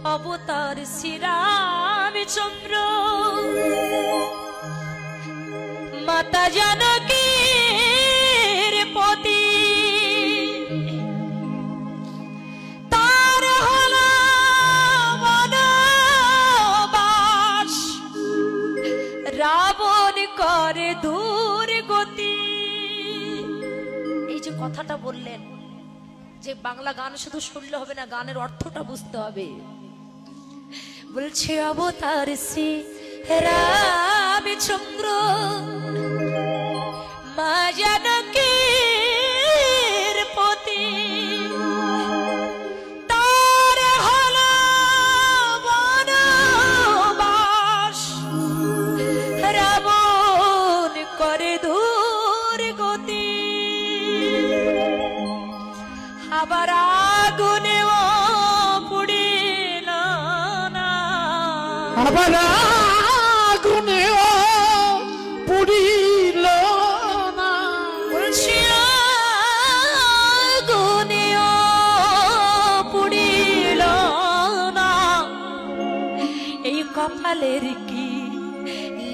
অবতার শ্রীরামচন্দ্র মাতা জানকীর পতি তার হলো বনবাস রাবণ করে দুর্গতি। এই যে কথাটা বললেন যে বাংলা গান শুধু শুনলে হবে না, গানের অর্থটা বুঝতে হবে। বলছে অবতার শ্রী রামচন্দ্র মা জানকীর পতি তার হলো বনবাস রাবণ করে দুর্গতি। আবার আগুনেও পুড়িল না, আবার আগুনেও পুড়িল না, বলছি আগুনেও পুড়িল না। এই কপালের কি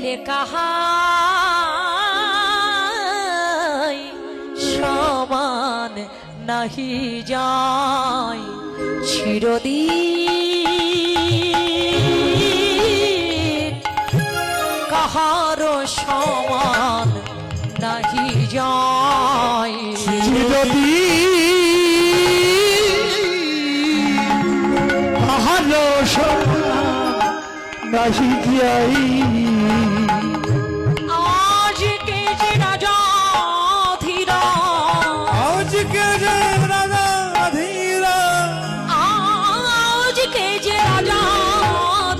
লেখা সমান নাহি যায় চিরদিন, কাহারো সমান নাহি যায় চিরদিন, কাহারো সমান নাহি যায়। আজকে যে রাজা ধীরা, আজকে যে রাজা ধীরা, আজকে যে রাজা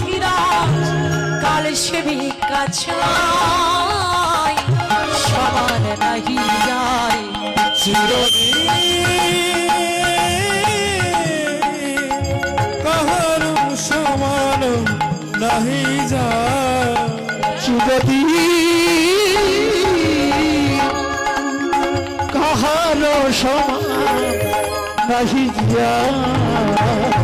ধীরা, কাল সে ভিক্ষাচাই সমান নাহি যায় চিরদিন, কাহারো সমান নাহি যায় চিরদিন, কাহারো সমান নাহি যায়।